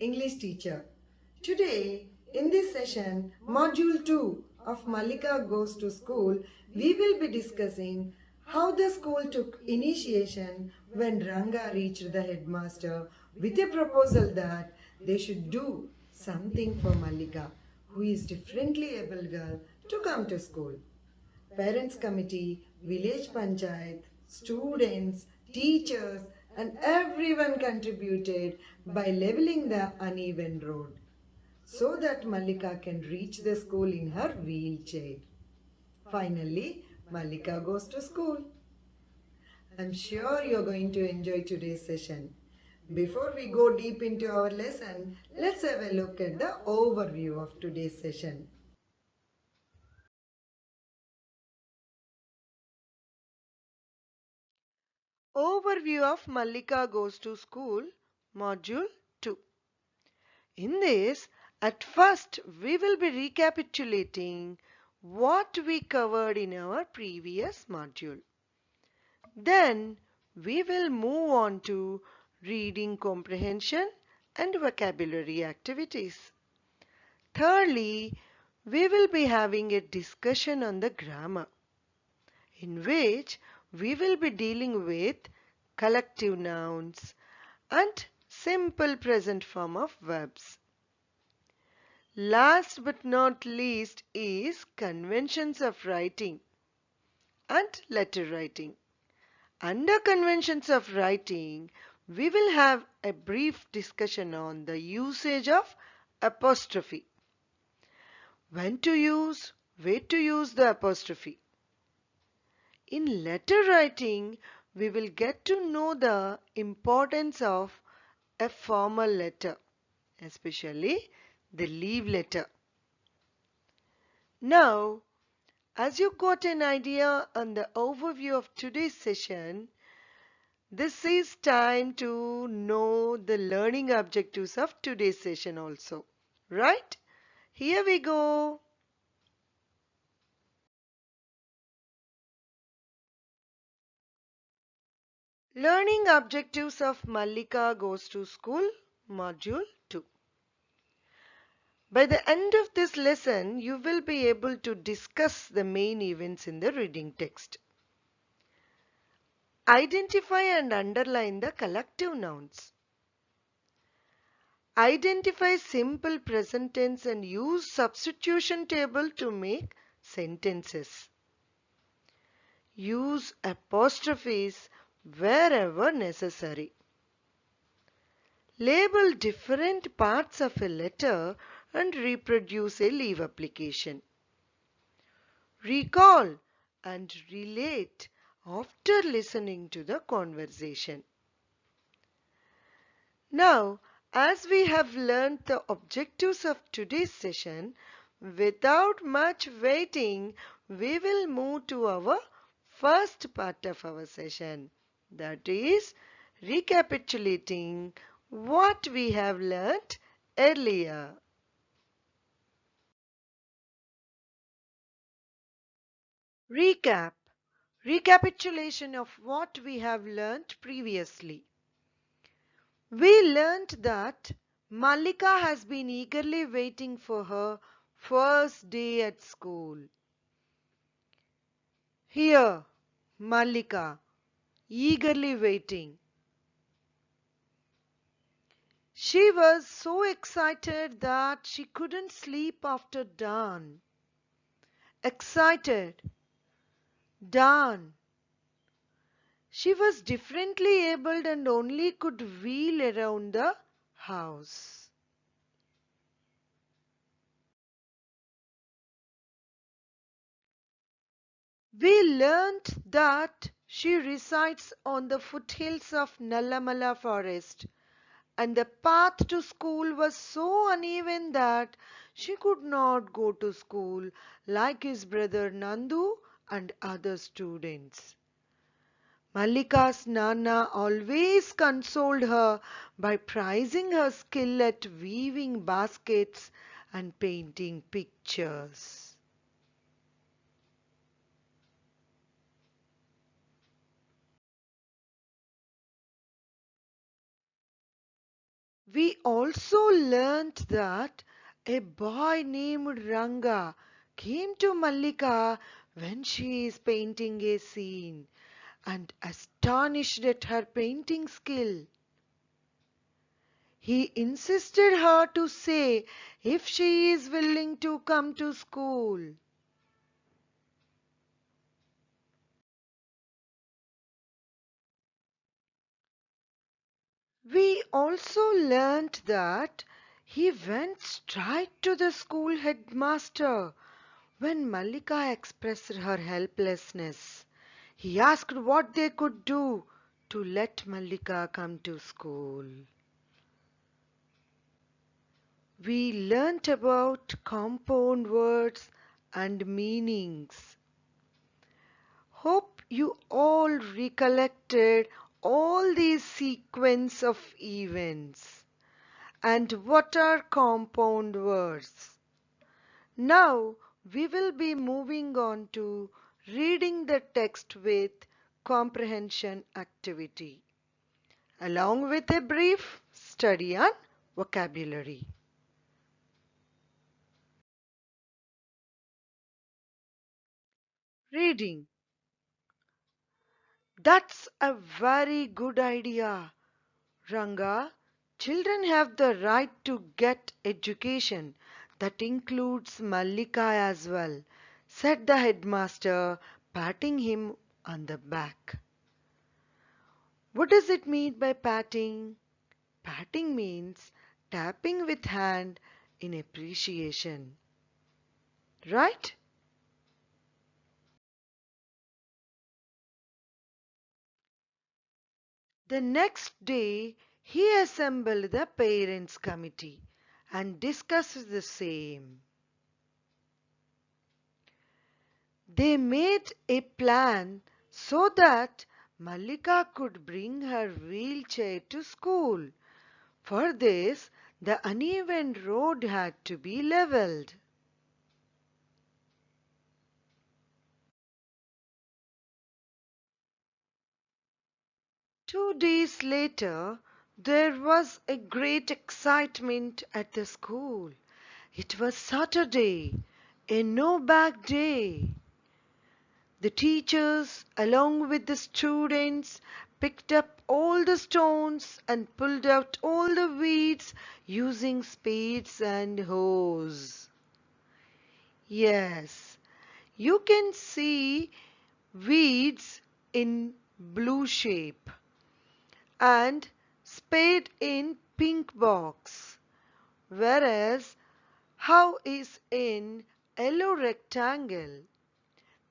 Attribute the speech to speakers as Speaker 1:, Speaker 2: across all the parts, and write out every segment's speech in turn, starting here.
Speaker 1: English teacher. Today, in this session, Module 2 of Malika Goes to School, we will be discussing how the school took initiation when Ranga reached the headmaster with a proposal that they should do something for Malika, who is differently able girl, to come to school. Parents committee, village panchayat, students, teachers, and everyone contributed by leveling the uneven road so that Malika can reach the school in her wheelchair. Finally, Malika goes to school. I'm sure you're going to enjoy today's session. Before we go deep into our lesson, let's have a look at the overview of today's session. Overview of Malika Goes to School, Module 2. In this, at first we will be recapitulating what we covered in our previous module. Then we will move on to reading comprehension and vocabulary activities. Thirdly, we will be having a discussion on the grammar, in which we will be dealing with collective nouns and simple present form of verbs. Last but not least is conventions of writing and letter writing. Under conventions of writing, we will have a brief discussion on the usage of apostrophe. When to use, where to use the apostrophe. In letter writing, we will get to know the importance of a formal letter, especially the leave letter. Now, as you got an idea on the overview of today's session, this is time to know the learning objectives of today's session also. Right? Here we go. Learning objectives of Malika Goes to School, Module 2. By the end of this lesson, you will be able to discuss the main events in the reading text. Identify and underline the collective nouns. Identify simple present tense and use substitution table to make sentences. Use apostrophes wherever necessary. Label different parts of a letter and reproduce a leave application. Recall and relate after listening to the conversation. Now, as we have learned the objectives of today's session, without much waiting, we will move to our first part of our session. That is, recapitulating what we have learnt earlier. Recap. Recapitulation of what we have learnt previously. We learnt that Malika has been eagerly waiting for her first day at school. Here, Malika, eagerly waiting. She was so excited that she couldn't sleep after dawn. Excited. Dawn. She was differently abled and only could wheel around the house. We learnt that she resides on the foothills of Nallamala forest, and the path to school was so uneven that she could not go to school like his brother Nandu and other students. Mallika's Nana always consoled her by praising her skill at weaving baskets and painting pictures. We also learnt that a boy named Ranga came to Mallika when she is painting a scene and astonished at her painting skill. He insisted her to say if she is willing to come to school. We also learnt that he went straight to the school headmaster when Mallika expressed her helplessness. He asked what they could do to let Mallika come to school. We learnt about compound words and meanings. Hope you all recollected all these sequence of events. And what are compound words? Now we will be moving on to reading the text with comprehension activity, along with a brief study on vocabulary. Reading. That's a very good idea, Ranga. Children have the right to get education. That includes Mallika as well, said the headmaster, patting him on the back. What does it mean by patting? Patting means tapping with hand in appreciation. Right? The next day, he assembled the parents' committee and discussed the same. They made a plan so that Mallika could bring her wheelchair to school. For this, the uneven road had to be leveled. 2 days later, there was a great excitement at the school. It was Saturday, a no-bag day. The teachers, along with the students, picked up all the stones and pulled out all the weeds using spades and hoes. Yes, you can see weeds in blue shape and spade in pink box, whereas how is in yellow rectangle.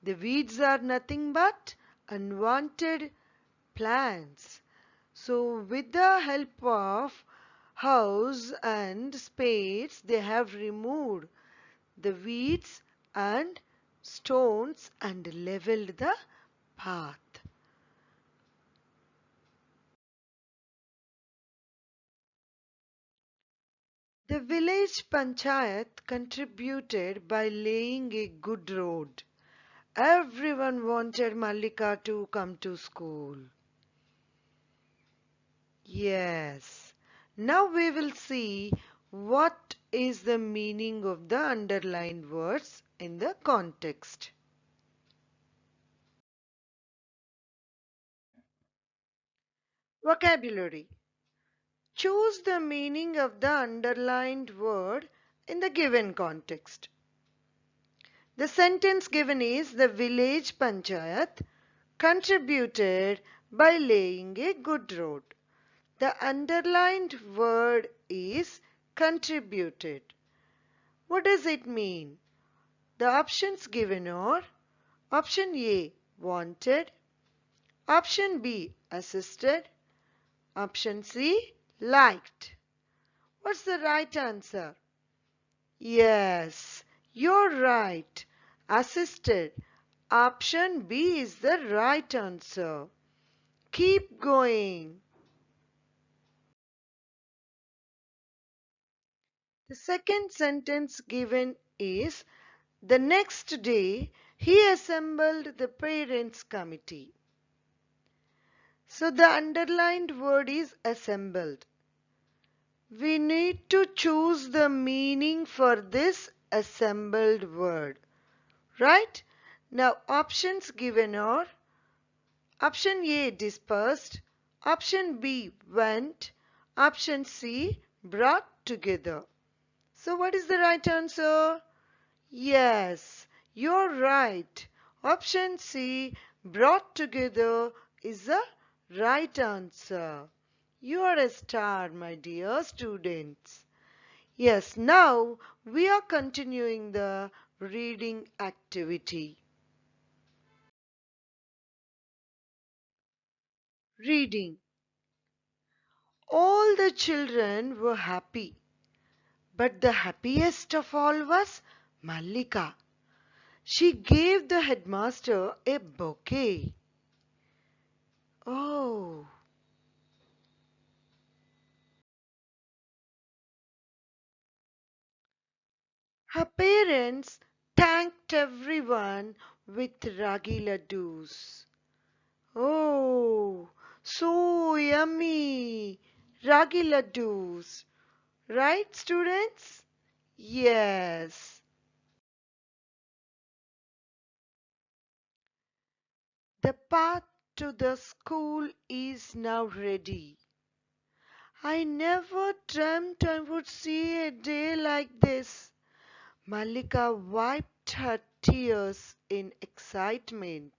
Speaker 1: The weeds are nothing but unwanted plants. So with the help of hoes and spades, they have removed the weeds and stones and leveled the path. The village panchayat contributed by laying a good road. Everyone wanted Mallika to come to school. Yes. Now we will see what is the meaning of the underlined words in the context. Vocabulary. Choose the meaning of the underlined word in the given context. The sentence given is the village panchayat contributed by laying a good road. The underlined word is contributed. What does it mean? The options given are option A, wanted, option B, assisted, option C, liked. What's the right answer? Yes, you're right. Assisted. Option B is the right answer. Keep going. The second sentence given is the next day he assembled the parents' committee. So the underlined word is assembled. we need to choose the meaning for this assembled word. Right? Now options given are option A dispersed, option B went, option C brought together. So what is the right answer? Yes, you're right. Option C brought together is the right answer. You are a star, my dear students. Yes, now we are continuing the reading activity. Reading. All the children were happy, but the happiest of all was Mallika. She gave the headmaster a bouquet. Oh, her parents thanked everyone with ragi laddus. Oh, so yummy! Ragi laddus. Right, students? Yes. The path to the school is now ready. I never dreamt I would see a day like this. Malika wiped her tears in excitement.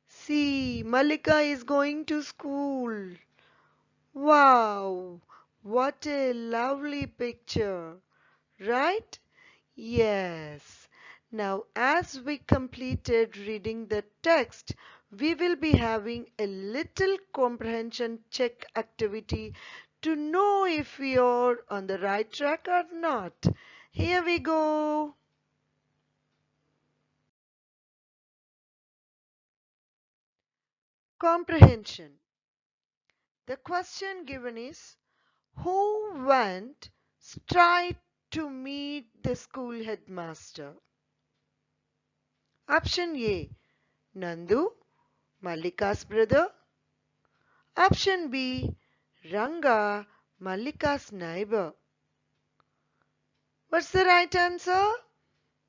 Speaker 1: See, Malika is going to school. Wow, what a lovely picture, right? Yes. Now, as we completed reading the text, we will be having a little comprehension check activity to know if we are on the right track or not. Here we go. Comprehension. The question given is who went straight to meet the school headmaster? Option A Nandu, Mallika's brother. Option B Ranga, Mallika's neighbor. What's the right answer?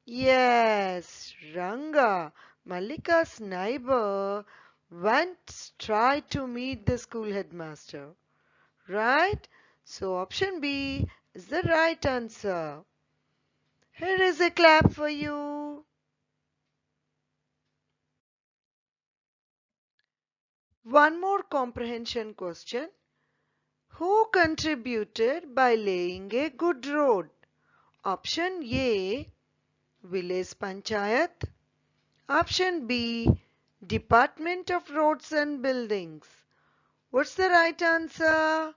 Speaker 1: Yes, Ranga, Mallika's neighbor, went straight to meet the school headmaster. Right? So option B is the right answer. Here is a clap for you. One more comprehension question. Who contributed by laying a good road? Option A, Village Panchayat. Option B, Department of Roads and Buildings. What's the right answer?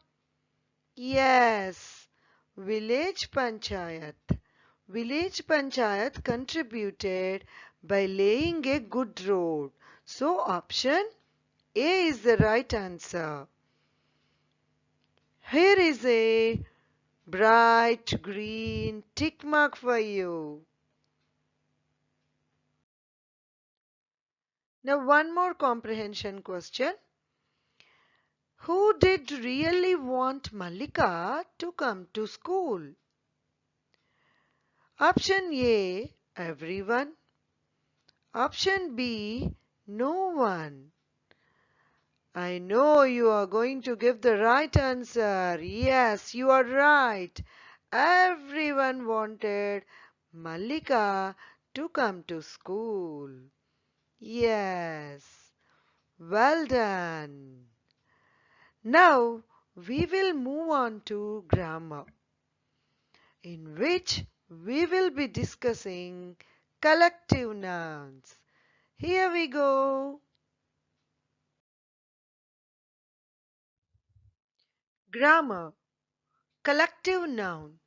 Speaker 1: Yes, Village Panchayat. Village Panchayat contributed by laying a good road. So option A is the right answer. Here is a bright green tick mark for you. Now one more comprehension question. Who did really want Mallika to come to school? Option A, everyone. Option B, no one. I know you are going to give the right answer. Yes, you are right. Everyone wanted Mallika to come to school. Yes, well done. Now we will move on to grammar, in which we will be discussing collective nouns. Here we go. Grammar. Collective noun.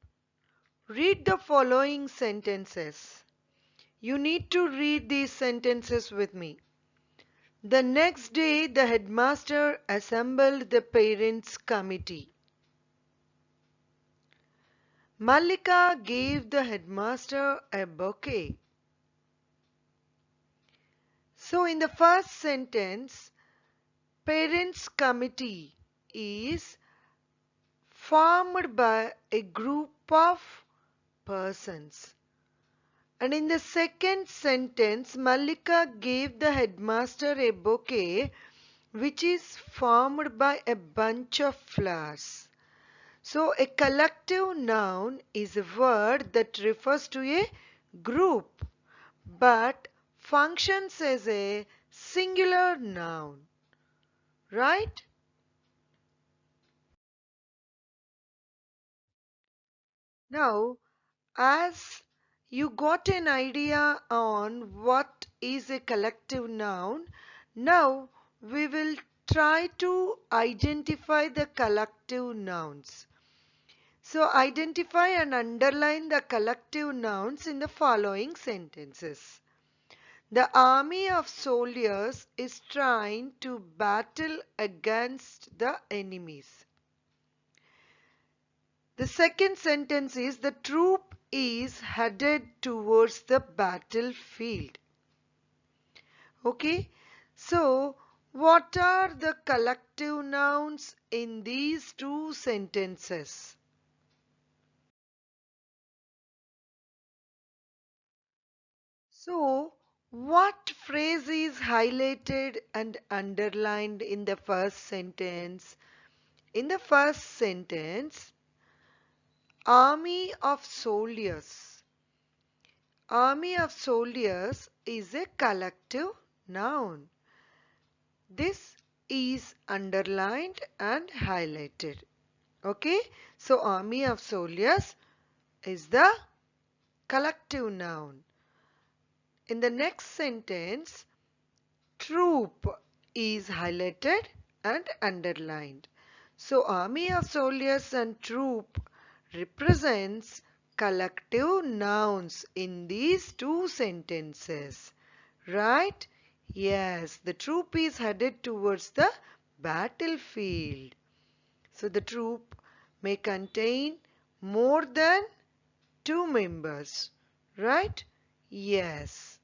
Speaker 1: Read the following sentences. You need to read these sentences with me. The next day, the headmaster assembled the parents' committee. Mallika gave the headmaster a bouquet. So, in the first sentence, parents' committee is formed by a group of persons. And in the second sentence, Mallika gave the headmaster a bouquet which is formed by a bunch of flowers. So a collective noun is a word that refers to a group but functions as a singular noun. Right? Now, as you got an idea on what is a collective noun, now we will try to identify the collective nouns. So identify and underline the collective nouns in the following sentences. The army of soldiers is trying to battle against the enemies. The second sentence is the troop is headed towards the battlefield. Okay, so what are the collective nouns in these two sentences? So, what phrase is highlighted and underlined in the first sentence? In the first sentence, army of soldiers. Army of soldiers is a collective noun. This is underlined and highlighted. Okay, so army of soldiers is the collective noun. In the next sentence, troop is highlighted and underlined. So army of soldiers and troop represents collective nouns in these two sentences. Right? Yes, the troop is headed towards the battlefield. So the troop may contain more than two members. Right? Yes.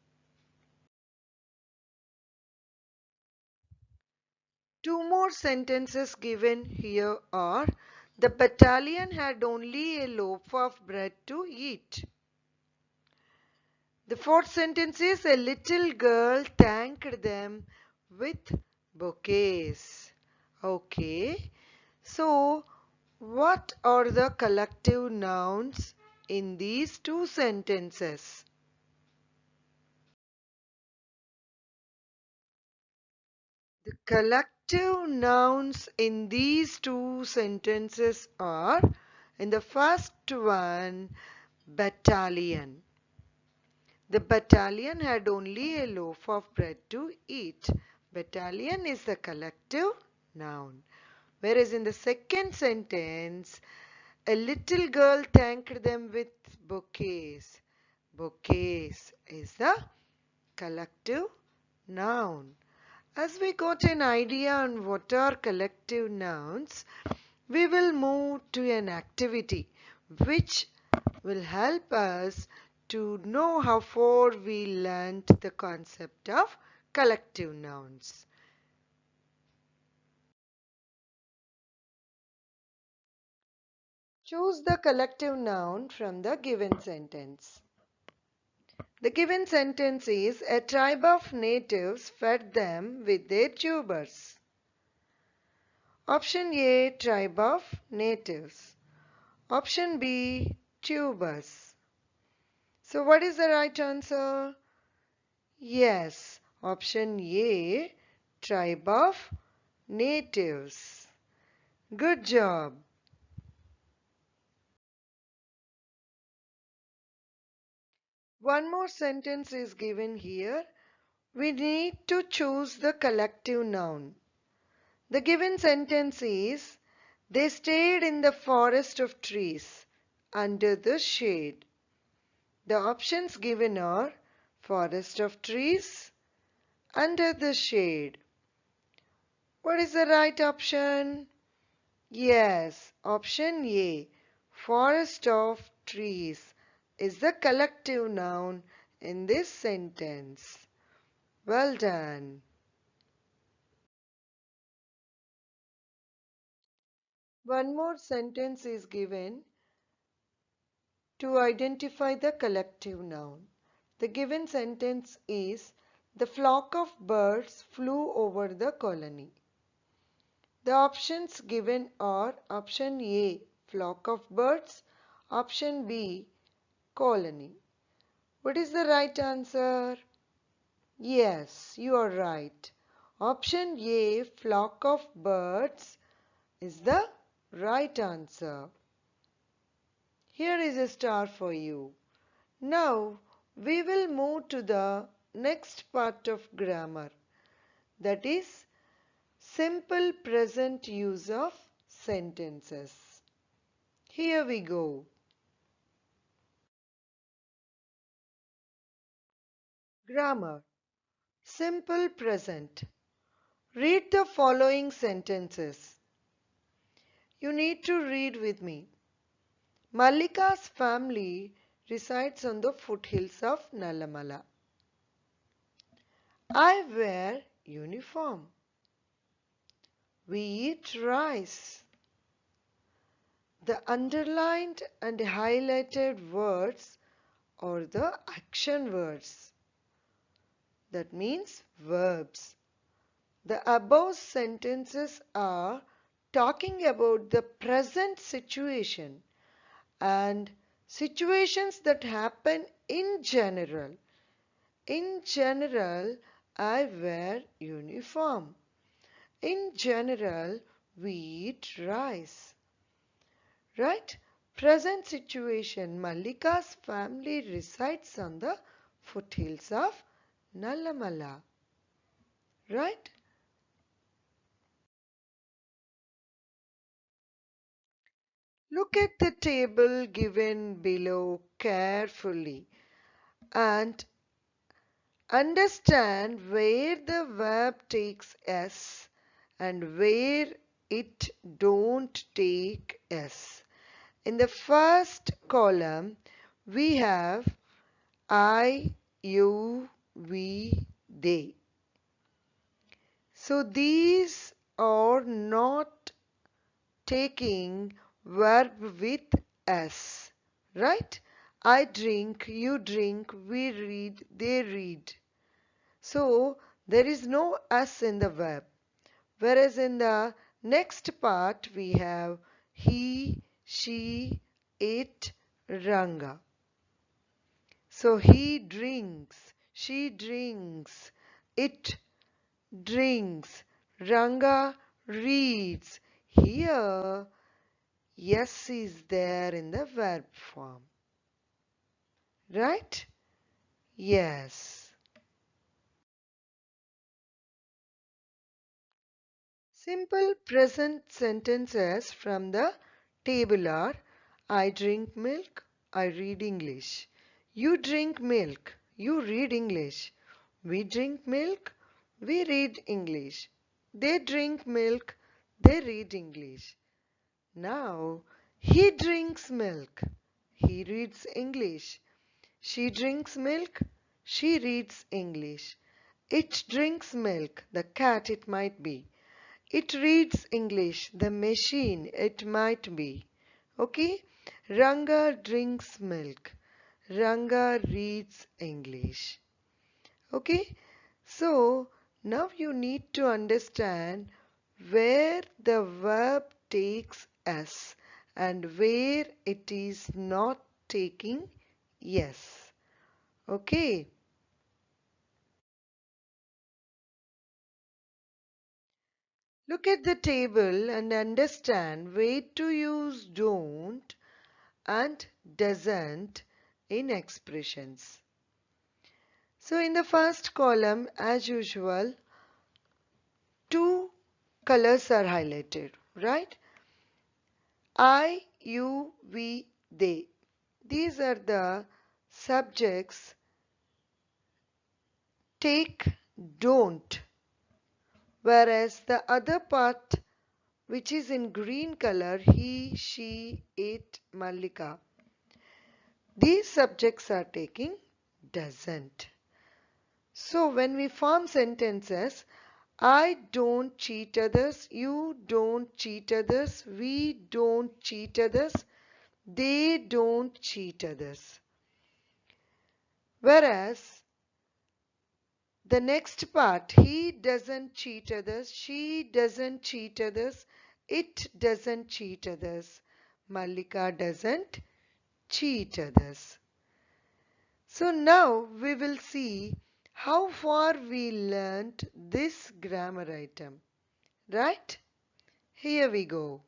Speaker 1: Two more sentences given here are the battalion had only a loaf of bread to eat. The fourth sentence is a little girl thanked them with bouquets. Okay, so what are the collective nouns in these two sentences? The collective nouns in these two sentences are, in the first one, battalion. The battalion had only a loaf of bread to eat. Battalion is the collective noun. Whereas in the second sentence, a little girl thanked them with bouquets. Bouquets is the collective noun. As we got an idea on what are collective nouns, we will move to an activity which will help us to know how far we learnt the concept of collective nouns. Choose the collective noun from the given sentence. The given sentence is a tribe of natives fed them with their tubers. Option A, tribe of natives. Option B, tubers. So what is the right answer? Yes, option A, tribe of natives. Good job. One more sentence is given here. We need to choose the collective noun. The given sentence is, they stayed in the forest of trees under the shade. The options given are forest of trees, under the shade. What is the right option? Yes, option A, forest of trees is the collective noun in this sentence. Well done. One more sentence is given to identify the collective noun. The given sentence is the flock of birds flew over the colony. The options given are option A, flock of birds, option B, colony. What is the right answer? Yes, you are right. Option A, flock of birds, is the right answer. Here is a star for you. Now we will move to the next part of grammar, that is simple present use of sentences. Here we go. Grammar. Simple present. Read the following sentences. You need to read with me. Mallika's family resides on the foothills of Nallamala. I wear uniform. We eat rice. The underlined and highlighted words are the action words. That means verbs. The above sentences are talking about the present situation and situations that happen in general. In general, I wear uniform. In general, we eat rice. Right? Present situation. Mallika's family resides on the foothills of Nallamala. Right? Look at the table given below carefully and understand where the verb takes s and where it don't take s. In the first column, we have I, you, we, they. So these are not taking verb with s, right? I drink, you drink, we read, they read. So there is no s in the verb. Whereas in the next part we have he, she, it, Ranga. So he drinks, she drinks, it drinks, Ranga reads. Here, yes is there in the verb form. Right? Yes. Simple present sentences from the table are I drink milk, I read English. You drink milk, you read English. We drink milk, we read English. They drink milk, they read English. Now, he drinks milk, he reads English. She drinks milk, she reads English. It drinks milk, the cat it might be. It reads English, the machine it might be. Okay? Ranga drinks milk. Ranga reads English. Okay? So, now you need to understand where the verb takes s and where it is not taking yes. Okay? Look at the table and understand where to use don't and doesn't in expressions. So in the first column, as usual, two colors are highlighted, right? I, you, we, they. These are the subjects. Take, don't. Whereas the other part, which is in green color, he, she, it, Mallika. These subjects are taking doesn't. So when we form sentences, I don't cheat others. You don't cheat others. We don't cheat others. They don't cheat others. Whereas the next part, he doesn't cheat others, she doesn't cheat others, it doesn't cheat others, Malika doesn't cheat others. So now we will see how far we learnt this grammar item. Right? Here we go.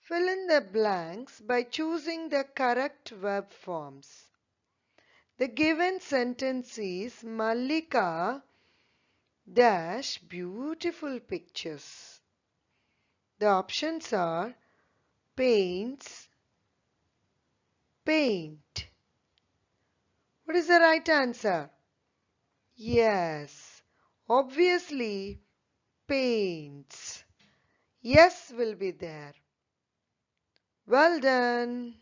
Speaker 1: Fill in the blanks by choosing the correct verb forms. The given sentence is Malika dash beautiful pictures. The options are paints, paint. What is the right answer? Yes, obviously paints. Yes will be there. Well done.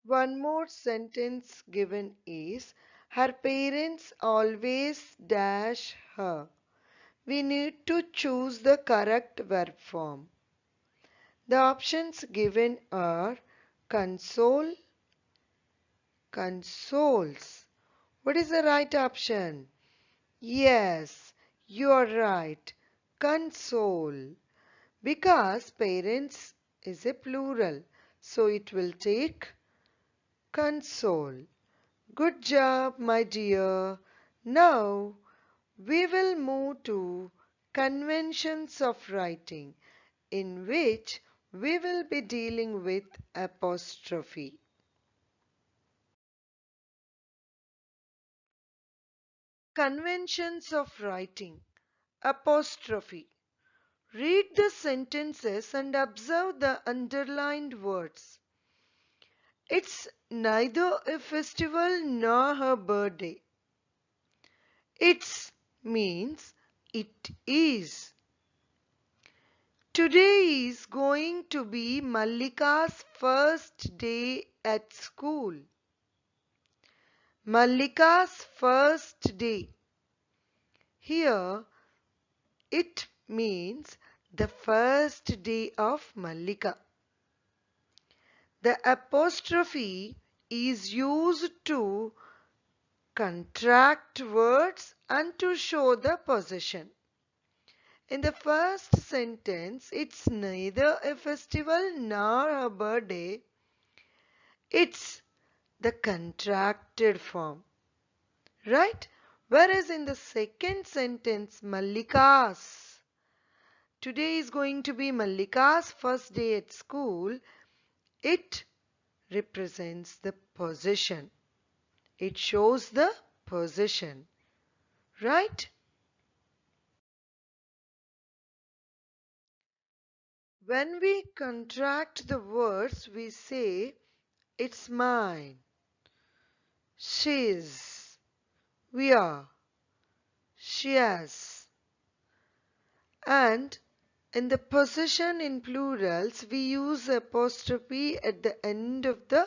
Speaker 1: One more sentence given is her parents always dash her. We need to choose the correct verb form. The options given are console, consoles. What is the right option? Yes, you are right. Console. Because parents is a plural, so it will take console. Good job, my dear. Now we will move to conventions of writing, in which we will be dealing with apostrophe. Conventions of writing. Apostrophe. Read the sentences and observe the underlined words. It's neither a festival nor her birthday. It's means it is. Today is going to be Mallika's first day at school. Mallika's first day. Here it means the first day of Mallika. The apostrophe is used to contract words and to show the possession. In the first sentence, it's neither a festival nor a birthday. It's the contracted form, right? Whereas in the second sentence, Mallika's. Today is going to be Mallika's first day at school. It represents the possession. It shows the possession, right? When we contract the words, we say it's mine, she's, we are, she has. And in the possession in plurals, we use apostrophe at the end of the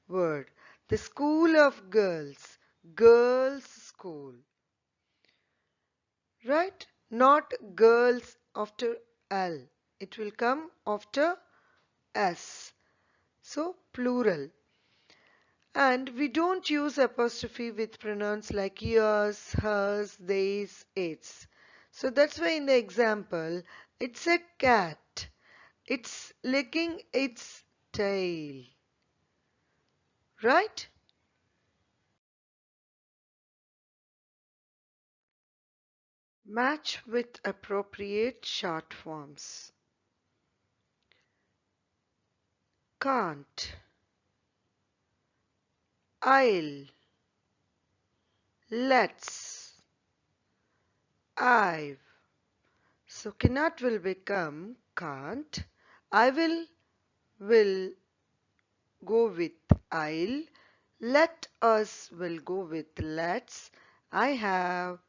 Speaker 1: word. The school of girls, girls' school. Right? Not girls after L. It will come after S. So, plural. And we don't use apostrophe with pronouns like yours, hers, theirs, its. So that's why in the example, it's a cat. It's licking its tail. Right? Match with appropriate short forms. Can't. I'll. Let's. I've. So cannot will become can't. I will go with I'll. Let us will go with let's. I have,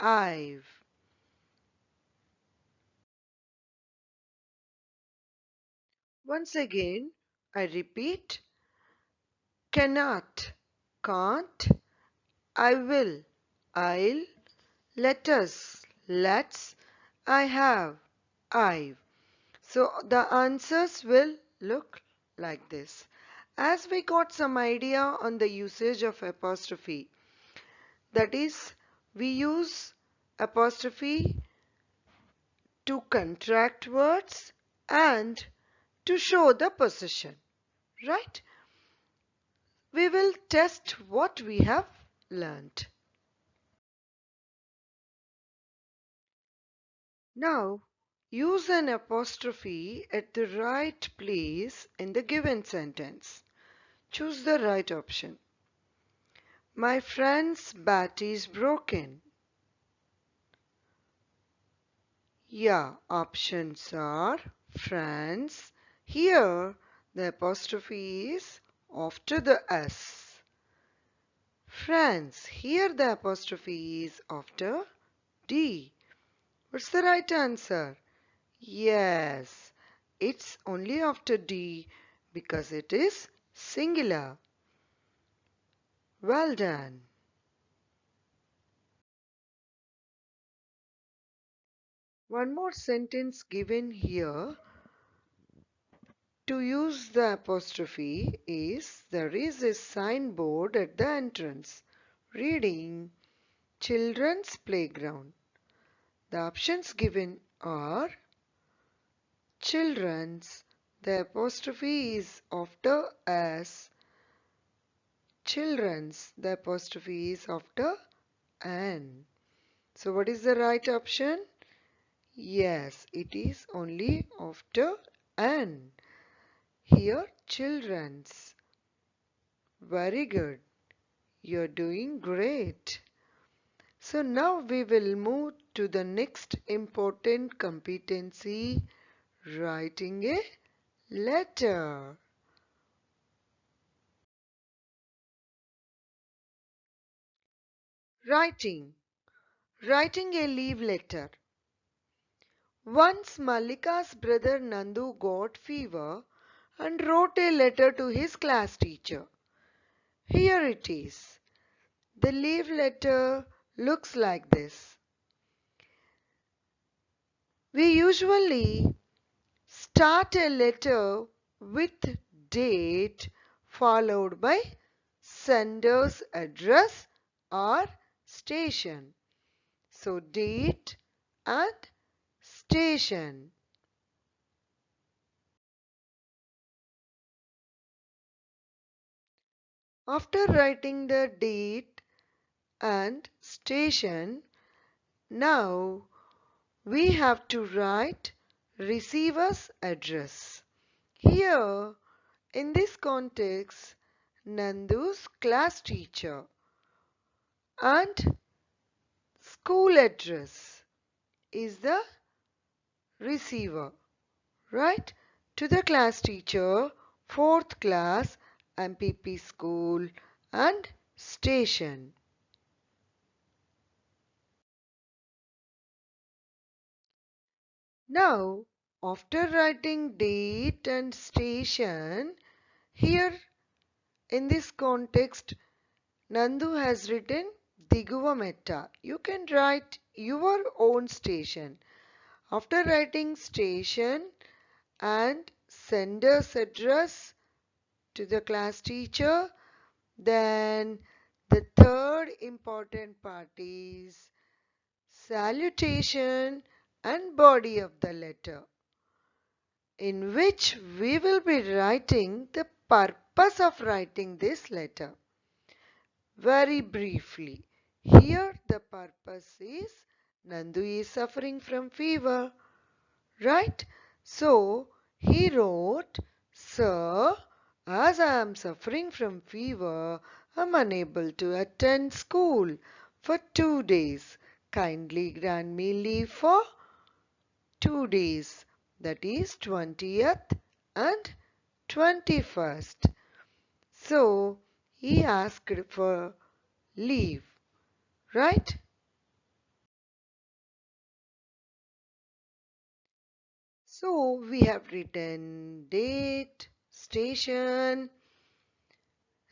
Speaker 1: I've. Once again, I repeat, cannot, can't, I will, I'll, let us, let's, I have, I've. So the answers will look like this. As we got some idea on the usage of apostrophe, that is, we use apostrophe to contract words and to show the possession, right? We will test what we have learnt. Now, use an apostrophe at the right place in the given sentence. Choose the right option. My friend's bat is broken. Yeah, options are friends. Here, the apostrophe is after the S. Friends. Here, the apostrophe is after D. What's the right answer? Yes, it's only after D because it is singular. Well done. One more sentence given here to use the apostrophe is there is a signboard at the entrance reading Children's Playground. The options given are children's, the apostrophe is after S, children's, the apostrophe is after N. So what is the right option? Yes, it is only after N. Here, children's. Very good. You're doing great. So now we will move to the next important competency, writing a letter. Writing. Writing a leave letter. Once Mallika's brother Nandu got fever and wrote a letter to his class teacher. Here it is. The leave letter looks like this. We usually start a letter with date followed by sender's address or station. So date and station. After writing the date and station, now we have to write receiver's address. Here, in this context, Nandu's class teacher and school address is the receiver, right? To the class teacher, 4th class, MPP school and station. Now, after writing date and station, here in this context, Nandu has written Diguva Metta. You can write your own station. After writing station and sender's address to the class teacher, then the third important part is salutation and body of the letter, in which we will be writing the purpose of writing this letter. Very briefly, here the purpose is Nandu is suffering from fever, right? So he wrote, Sir, as I am suffering from fever, I am unable to attend school for 2 days. Kindly grant me leave for 2 days, that is 20th and 21st. So he asked for leave, right? So we have written date, station,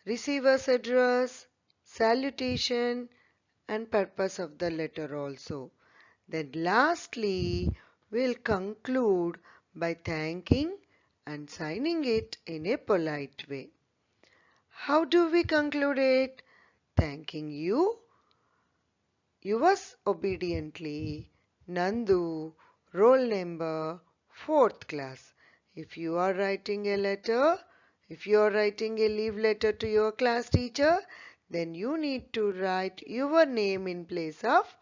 Speaker 1: receiver's address, salutation, and purpose of the letter also. Then lastly, we'll conclude by thanking and signing it in a polite way. How do we conclude it? Thanking you, yours obediently, Nandu, roll number 4th class. If you are writing a letter, if you are writing a leave letter to your class teacher, then you need to write your name in place of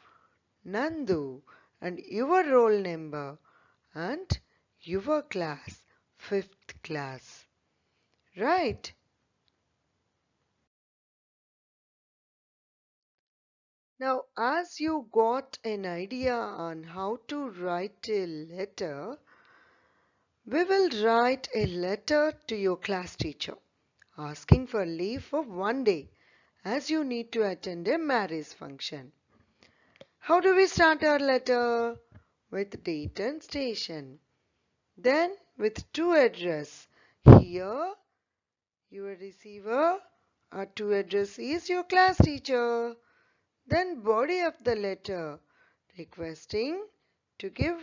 Speaker 1: Nandu and your roll number and your class, 5th class. Right? Now, as you got an idea on how to write a letter, we will write a letter to your class teacher asking for leave for one day as you need to attend a marriage function. How do we start our letter? With date and station. Then with to address. Here, your receiver or to address is your class teacher. Then body of the letter requesting to give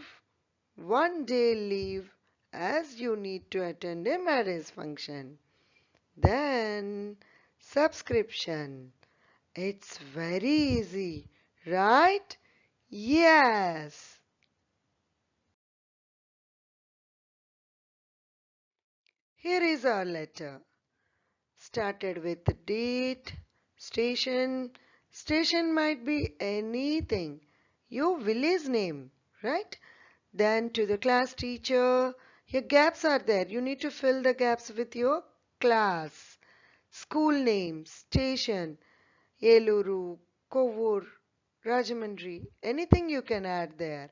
Speaker 1: one day leave as you need to attend a marriage function. Then subscription. It's very easy, right? Yes. Here is our letter. Started with the date, station. Station might be anything. Your village name, right? Then to the class teacher. Your gaps are there. You need to fill the gaps with your class. School name, station, Eluru, Kovur, Rajamandri. Anything you can add there,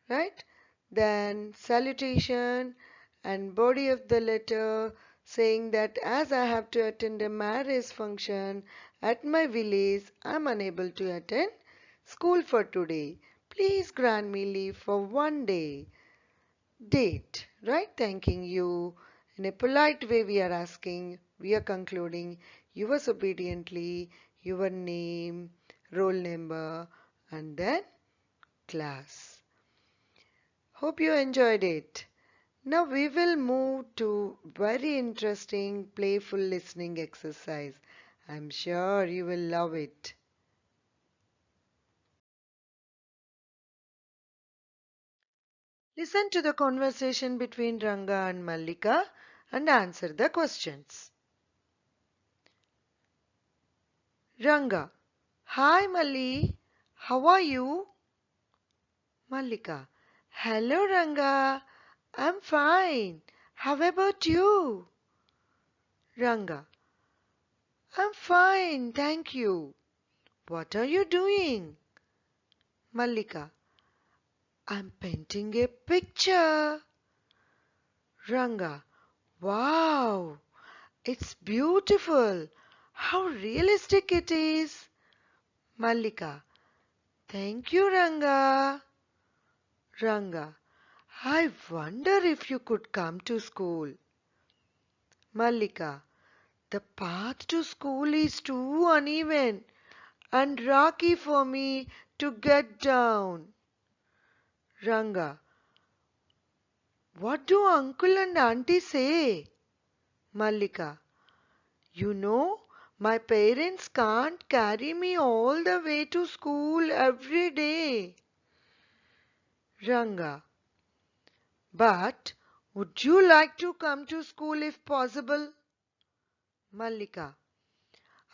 Speaker 1: right? Then salutation and body of the letter saying that as I have to attend a marriage function at my village, I am unable to attend school for today. Please grant me leave for one day. Date, right? Thanking you. In a polite way, we are asking, we are concluding, yours obediently, your name, roll number, and then class. Hope you enjoyed it. Now we will move to very interesting playful listening exercise. I'm sure you will love it. Listen to the conversation between Ranga and Mallika and answer the questions. Ranga: Hi Malli, how are you? Mallika: Hello Ranga, I'm fine. How about you? Ranga: I'm fine, thank you. What are you doing? Mallika: I'm painting a picture. Ranga: Wow, it's beautiful. How realistic it is. Mallika: Thank you, Ranga. Ranga: I wonder if you could come to school. Mallika: The path to school is too uneven and rocky for me to get down. Ranga: What do uncle and auntie say? Mallika: You know, my parents can't carry me all the way to school every day. Ranga: But would you like to come to school if possible? Mallika: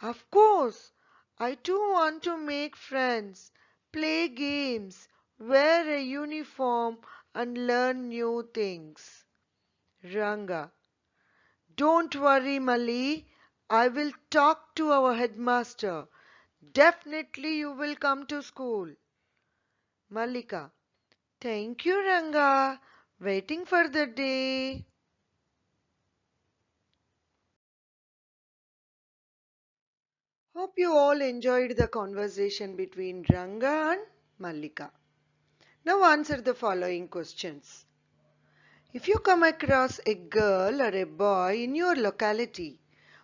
Speaker 1: Of course, I too want to make friends, play games, wear a uniform and learn new things. Ranga: Don't worry, Malli. I will talk to our headmaster. Definitely you will come to school. Mallika: Thank you, Ranga. Waiting for the day. Hope you all enjoyed the conversation between Ranga and Mallika. Now answer the following questions. If you come across a girl or a boy in your locality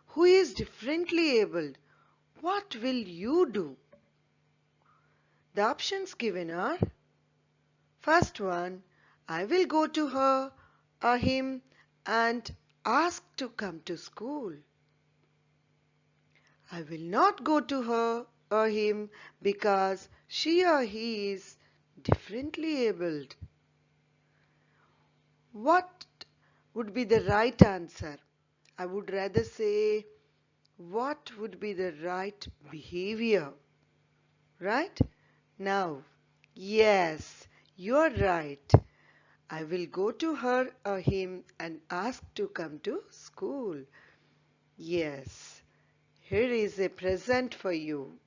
Speaker 1: who is differently abled, what will you do? The options given are: first one, I will go to her or him and ask to come to school. I will not go to her or him because she or he is differently abled. What would be the right answer? I would rather say, what would be the right behavior? Right? Now, yes, you're right. I will go to her or him and ask to come to school. Yes, here is a present for you.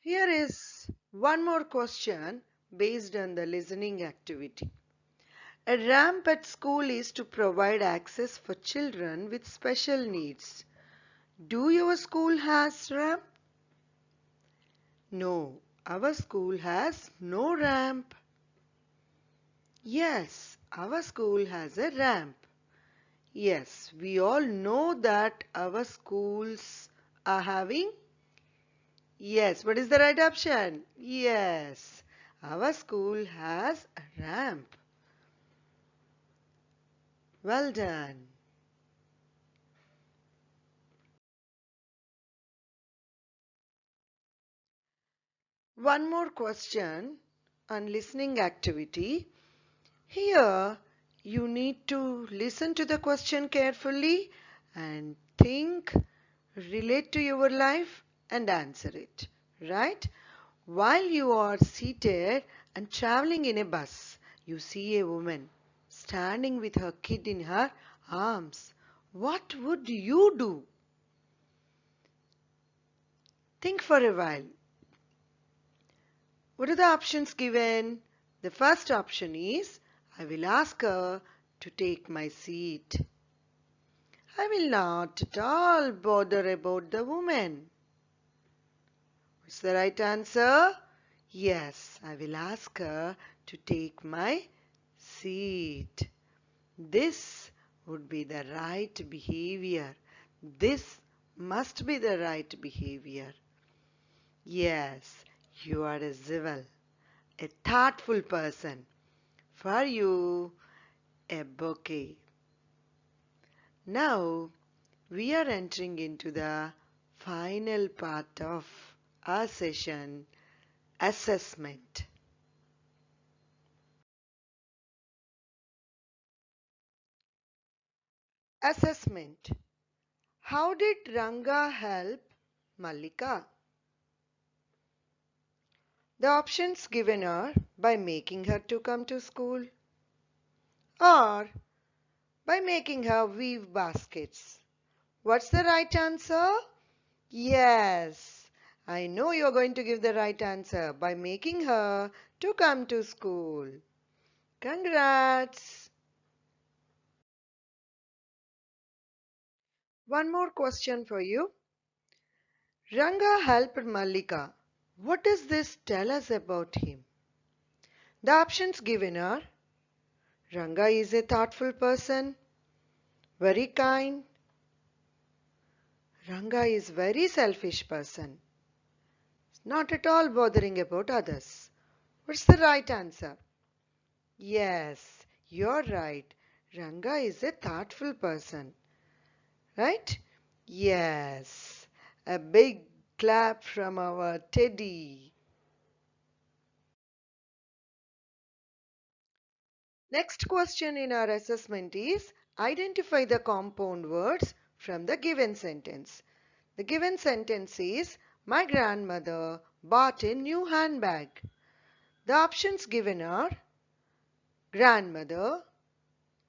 Speaker 1: Here is one more question based on the listening activity. A ramp at school is to provide access for children with special needs. Do your school has ramp? No, our school has no ramp. Yes, our school has a ramp. Yes, we all know that our schools are having. Yes, what is the right option? Yes, our school has a ramp. Well done. One more question on listening activity. Here, you need to listen to the question carefully and think, relate to your life and answer it. Right? While you are seated and traveling in a bus, you see a woman standing with her kid in her arms. What would you do? Think for a while. What are the options given? The first option is, I will ask her to take my seat. I will not at all bother about the woman. What's the right answer? Yes, I will ask her to take my seat. This would be the right behavior. This must be the right behavior. Yes, you are a civil, a thoughtful person. For you, a bouquet. Now, we are entering into the final part of our session, assessment. Assessment. How did Ranga help Mallika? The options given are by making her to come to school or by making her weave baskets. What's the right answer? Yes, I know you're going to give the right answer by making her to come to school. Congrats! One more question for you. Ranga helped Mallika. What does this tell us about him? The options given are Ranga is a thoughtful person, very kind. Ranga is very selfish person, not at all bothering about others. What's the right answer? Yes, you're right. Ranga is a thoughtful person, right? Yes. A big clap from our Teddy. Next question in our assessment is identify the compound words from the given sentence. The given sentence is my grandmother bought a new handbag. The options given are grandmother,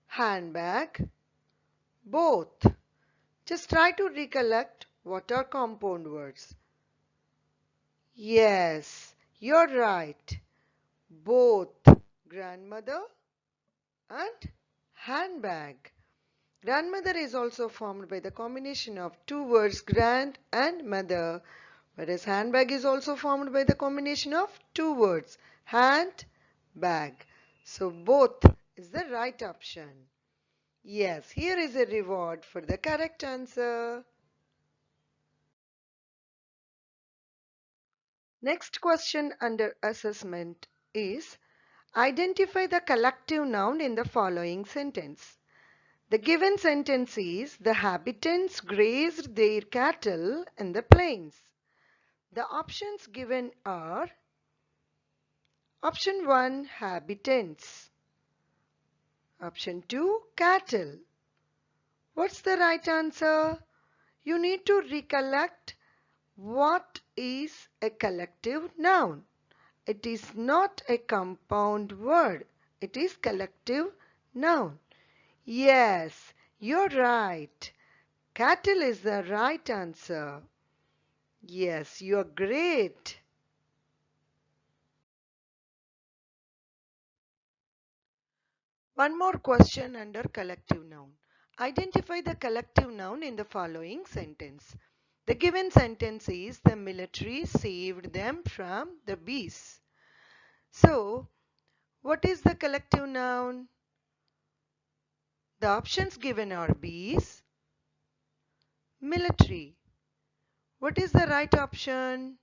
Speaker 1: handbag, both. Just try to recollect what are compound words. Yes, you're right. Both grandmother and handbag. Grandmother is also formed by the combination of two words grand and mother, Whereas handbag is also formed by the combination of two words, hand, bag. So both is the right option. Yes, here is a reward for the correct answer. Next question under assessment is identify the collective noun in the following sentence. The given sentence is the habitants grazed their cattle in the plains. The options given are option 1 habitants, option 2 cattle. What's the right answer? You need to recollect what is a collective noun. It is not a compound word. It is collective noun. Yes, you're right. Cattle is the right answer. Yes, you're great. One more question under collective noun. Identify the collective noun in the following sentence. The given sentence is the military saved them from the bees. So, what is the collective noun? The options given are bees, military. What is the right option?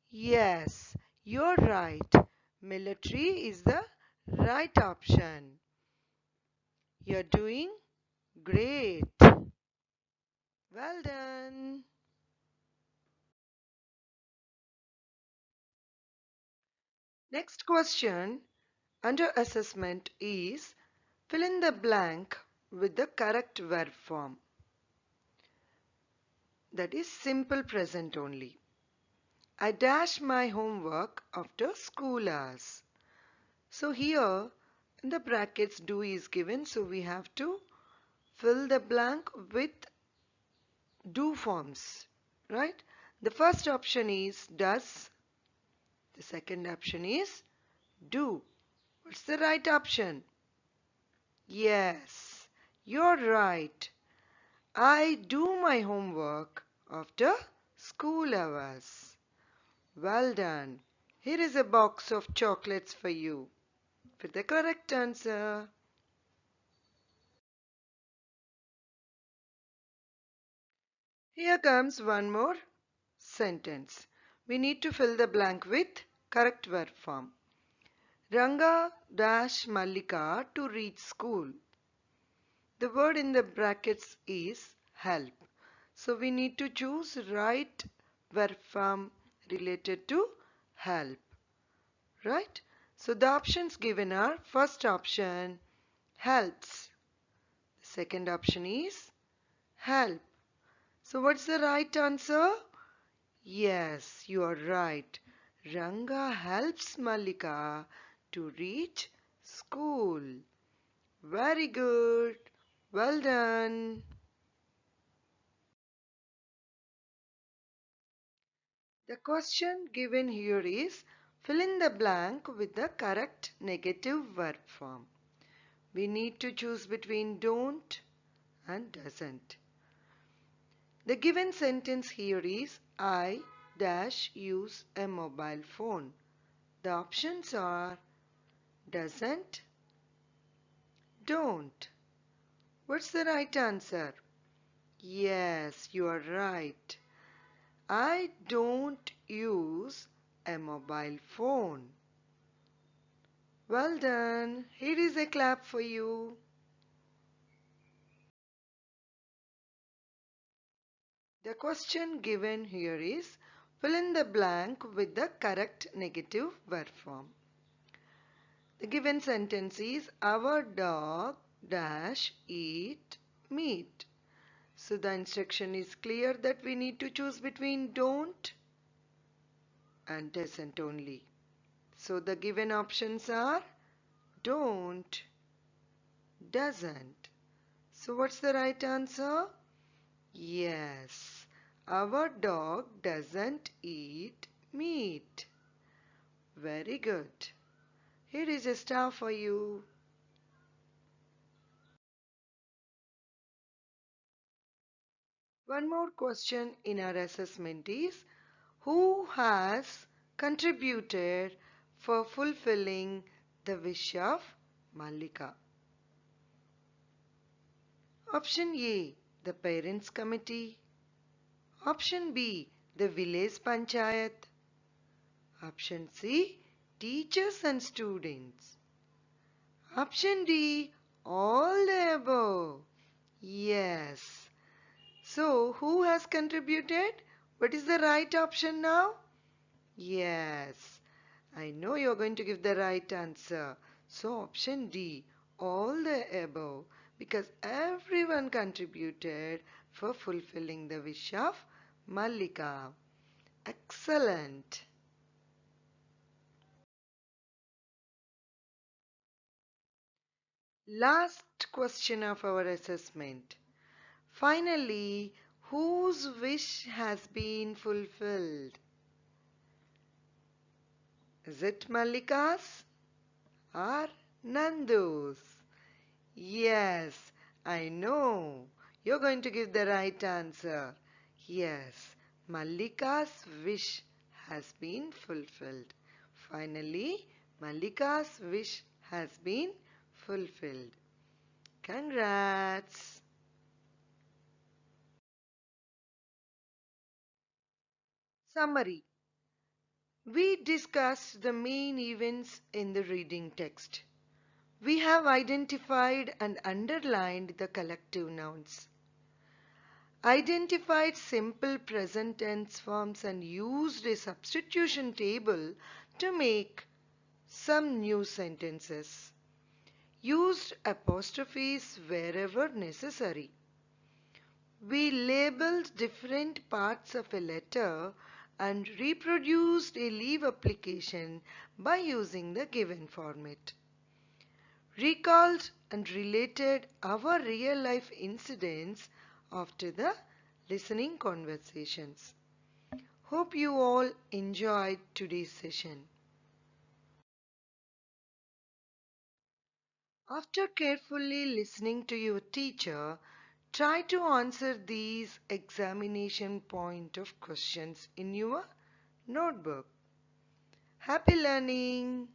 Speaker 1: Yes, you're right. Military is the right option. You're doing great. Well done. Next question under assessment is fill in the blank with the correct verb form. That is simple present only. I dash my homework after school hours. So here in the brackets do is given, so we have to fill the blank with do forms, right? The first option is does, the second option is do. What's the right option? Yes, you're right. I do my homework after school hours. Well done. Here is a box of chocolates for you. For the correct answer. Here comes one more sentence. We need to fill the blank with correct verb form. Ranga dash Mallika to reach school. The word in the brackets is help. So we need to choose right verb form related to help. Right? So the options given are first option helps. The second option is help. So what's the right answer? Yes, you are right. Ranga helps Mallika to reach school. Very good. Well done. The question given here is fill in the blank with the correct negative verb form. We need to choose between don't and doesn't. The given sentence here is I dash use a mobile phone. The options are doesn't, don't. What's the right answer? Yes, you are right. I don't use a mobile phone. Well done. Here is a clap for you. The question given here is fill in the blank with the correct negative verb form. The given sentence is our dog dash eat meat. So the instruction is clear that we need to choose between don't and doesn't only. So the given options are don't, doesn't. So what's the right answer? Yes, our dog doesn't eat meat. Very good. Here is a star for you. One more question in our assessment is Who has contributed for fulfilling the wish of Mallika? Option A, the Parents Committee. Option B, the Village Panchayat. Option C, teachers and students. Option D, all the above. Yes. So, who has contributed? What is the right option now? Yes. I know you're going to give the right answer. So, option D, all the above, because everyone contributed for fulfilling the wish of Mallika. Excellent. Last question of our assessment. Finally, whose wish has been fulfilled? Is it Mallika's or Nandu's? Yes, I know. You're going to give the right answer. Yes, Mallika's wish has been fulfilled. Finally, Mallika's wish has been fulfilled. Congrats! Summary. We discussed the main events in the reading text. We have identified and underlined the collective nouns, identified simple present tense forms and used a substitution table to make some new sentences, used apostrophes wherever necessary. We labeled different parts of a letter and reproduced a leave application by using the given format. Recalled and related our real life incidents after the listening conversations. Hope you all enjoyed today's session. After carefully listening to your teacher, try to answer these examination point of questions in your notebook. Happy learning!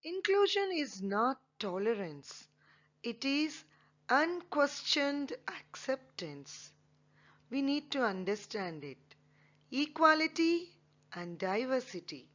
Speaker 1: Inclusion is not tolerance. It is unquestioned acceptance. We need to understand it. Equality and diversity.